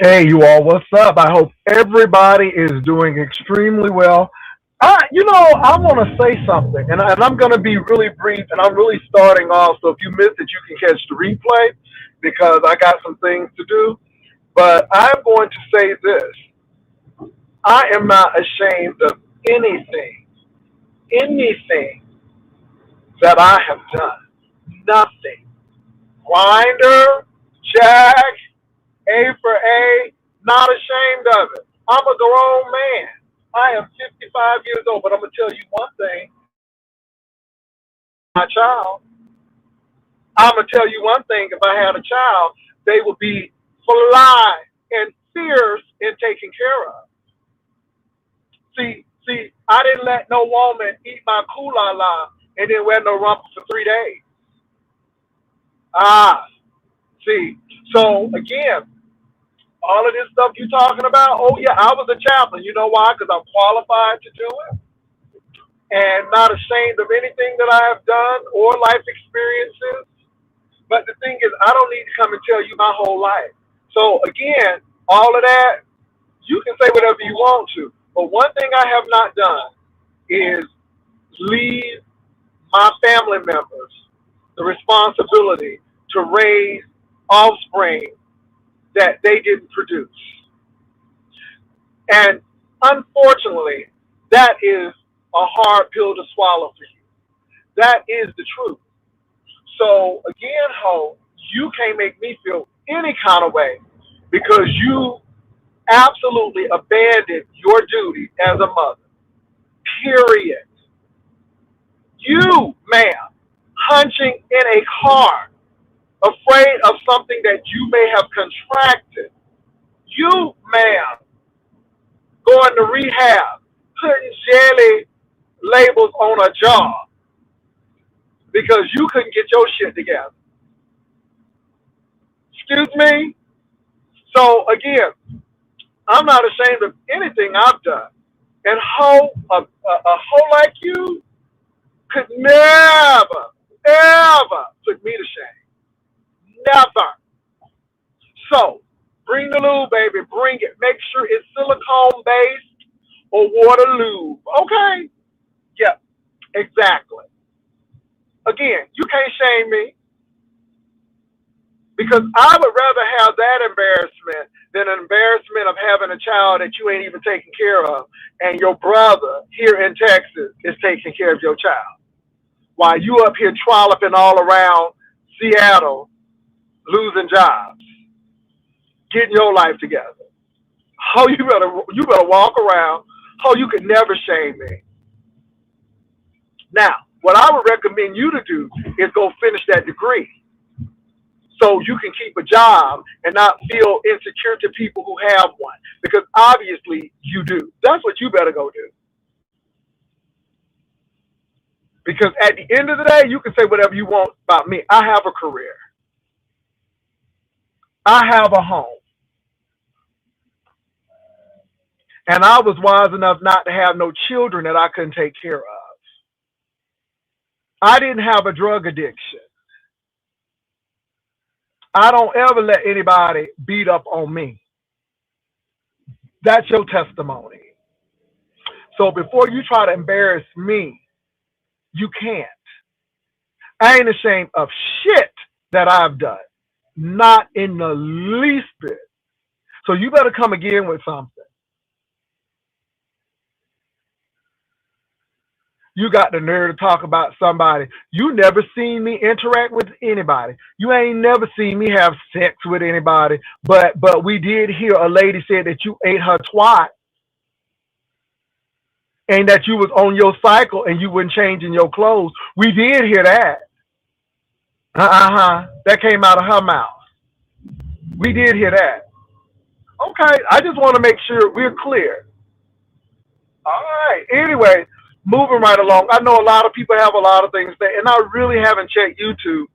Hey, you all, what's up? I hope everybody is doing extremely well. I want to say something, and I'm going to be really brief, and I'm really starting off. So if you missed it, you can catch the replay because I got some things to do. But I'm going to say this: I am not ashamed of anything that I have done. Nothing. Grinder, Jag, A for A, not ashamed of it. I'm a grown man. I am 55 years old, but I'm going to tell you one thing. My child, I'm going to tell you one thing. If I had a child, they would be fly and fierce and taken care of. See, I didn't let no woman eat my kulala and then wear no rump for 3 days. Ah, see. So again, all of this stuff you talking about, oh yeah, I was a chaplain. You know why? Because I'm qualified to do it and not ashamed of anything that I have done or life experiences. But the thing is, I don't need to come and tell you my whole life. So again, all of that, you can say whatever you want to. But one thing I have not done is leave my family members the responsibility to raise offspring that they didn't produce. And unfortunately, that is a hard pill to swallow for you. That is the truth. So again, Ho, you can't make me feel any kind of way because you absolutely abandoned your duty as a mother. Period. You, ma'am, hunching in a car, afraid of something that you may have contracted. You, ma'am, going to rehab, putting jelly labels on a job because you couldn't get your shit together. Excuse me? So again, I'm not ashamed of anything I've done. And a hoe like you could never, ever put me to shame. Never. So bring the lube, baby. Bring it. Make sure it's silicone based or water lube. Okay? Yep. Exactly. Again, you can't shame me because I would rather have that embarrassment than an embarrassment of having a child that you ain't even taking care of and your brother here in Texas is taking care of your child while you up here trolloping all around Seattle losing jobs, getting your life together. Oh, you better walk around. Oh, you could never shame me. Now, what I would recommend you to do is go finish that degree so you can keep a job and not feel insecure to people who have one. Because obviously you do. That's what you better go do. Because at the end of the day, you can say whatever you want about me. I have a career. I have a home. And I was wise enough not to have no children that I couldn't take care of. I didn't have a drug addiction. I don't ever let anybody beat up on me. That's your testimony. So before you try to embarrass me, you can't. I ain't ashamed of shit that I've done. Not in the least bit. So you better come again with something. You got the nerve to talk about somebody. You never seen me interact with anybody. You ain't never seen me have sex with anybody. But we did hear a lady say that you ate her twat and that you was on your cycle and you weren't changing your clothes. We did hear that. That came out of her mouth. We did hear that. Okay, I just want to make sure we're clear. All right. Anyway, moving right along. I know a lot of people have a lot of things to say, and I really haven't checked YouTube,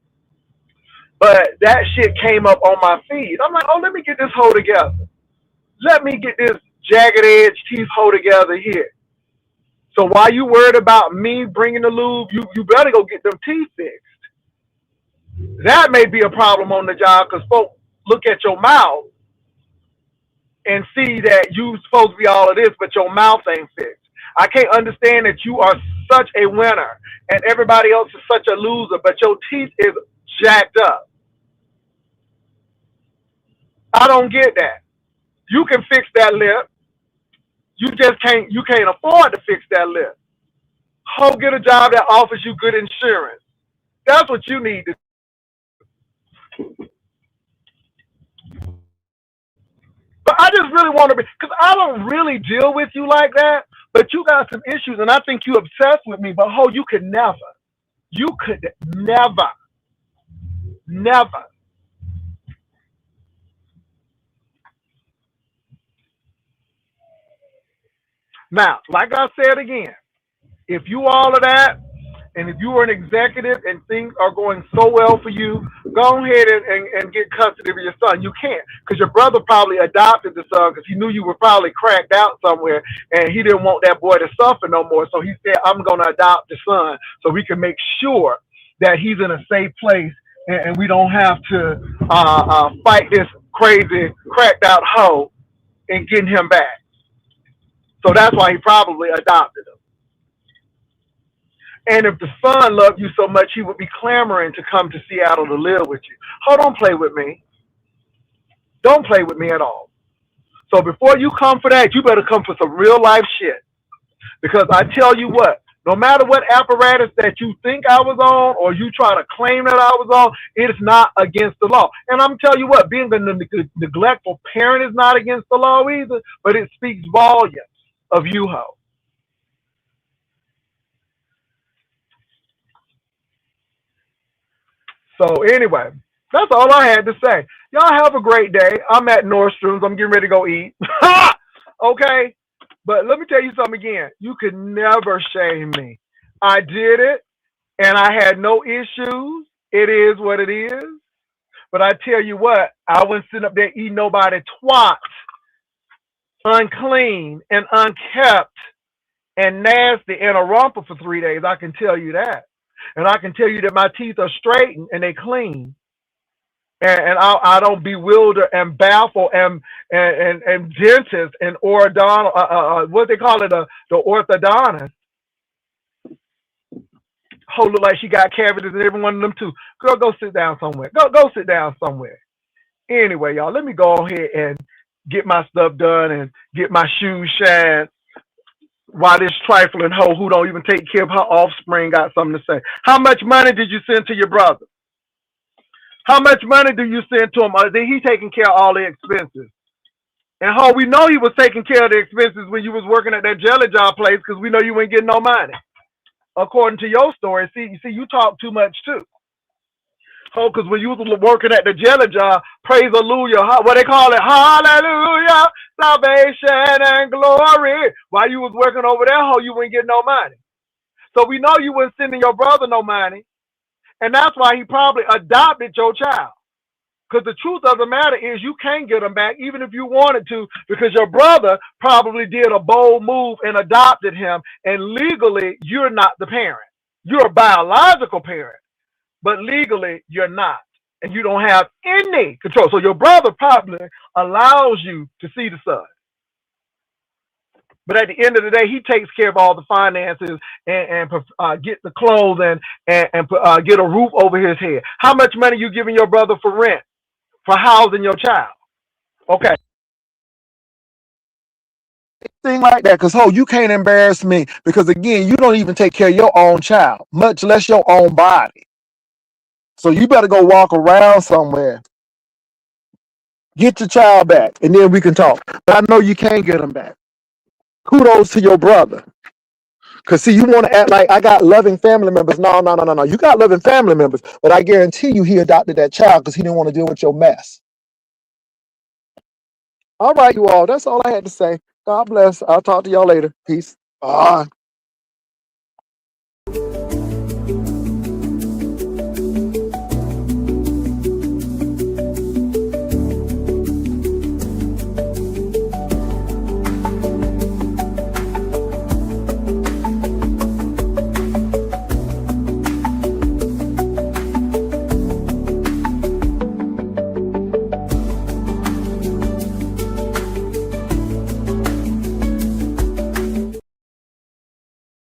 but that shit came up on my feed. I'm like, oh, let me get this hoe together. Let me get this jagged edge teeth hoe together here. So while you worried about me bringing the lube, you better go get them teeth fixed. That may be a problem on the job because folks look at your mouth and see that you supposed to be all of this, but your mouth ain't fixed. I can't understand that you are such a winner and everybody else is such a loser, but your teeth is jacked up. I don't get that. You can fix that lip. You just can't. You can't afford to fix that lip. Go get a job that offers you good insurance. That's what you need to. But I just really want to be, because I don't really deal with you like that. But you got some issues, and I think you obsessed with me. But you could never. You could never, never. Now, like I said again, if you all of that, and if you are an executive and things are going so well for you, go ahead and get custody of your son. You can't, because your brother probably adopted the son because he knew you were probably cracked out somewhere and he didn't want that boy to suffer no more. So he said, I'm going to adopt the son so we can make sure that he's in a safe place and we don't have to fight this crazy cracked out hoe and getting him back. So that's why he probably adopted him. And if the son loved you so much, he would be clamoring to come to Seattle to live with you. Don't play with me. Don't play with me at all. So before you come for that, you better come for some real life shit. Because I tell you what, no matter what apparatus that you think I was on or you try to claim that I was on, it is not against the law. And I'm telling you what, being a neglectful parent is not against the law either, but it speaks volumes of you, ho. So anyway, that's all I had to say. Y'all have a great day. I'm at Nordstrom's. I'm getting ready to go eat. Okay? But let me tell you something again. You could never shame me. I did it, and I had no issues. It is what it is. But I tell you what, I wouldn't sit up there eating nobody twat, unclean and unkept and nasty and a romper for 3 days. I can tell you that. And I can tell you that my teeth are straightened and they clean. And I don't bewilder and baffle and dentists and orthodontist, what they call it, the orthodontist. Look like she got cavities in every one of them too. Girl, go sit down somewhere. Go sit down somewhere. Anyway, y'all, let me go ahead and get my stuff done and get my shoes shined while this trifling hoe who don't even take care of her offspring got something to say. How much money did you send to your brother? How much money do you send to him? Did he taking care of all the expenses? And we know he was taking care of the expenses when you was working at that jelly job place because we know you ain't getting no money. According to your story, see, you talk too much too. Because when you was working at the jelly job, praise hallelujah, what they call it, hallelujah, salvation and glory. While you was working over there, you wouldn't get no money. So we know you weren't sending your brother no money. And that's why he probably adopted your child. Because the truth of the matter is you can't get him back even if you wanted to, because your brother probably did a bold move and adopted him. And legally, you're not the parent. You're a biological parent. But legally, you're not. And you don't have any control. So your brother probably allows you to see the son. But at the end of the day, he takes care of all the finances and get the clothes and get a roof over his head. How much money you giving your brother for rent, for housing your child? Okay. Thing like that, because you can't embarrass me, because again, you don't even take care of your own child, much less your own body. So you better go walk around somewhere, get your child back, and then we can talk. But I know you can't get him back. Kudos to your brother. Because see, you want to act like I got loving family members. No, no, no, no, no. You got loving family members, but I guarantee you he adopted that child because he didn't want to deal with your mess. All right, you all. That's all I had to say. God bless. I'll talk to y'all later. Peace. Bye.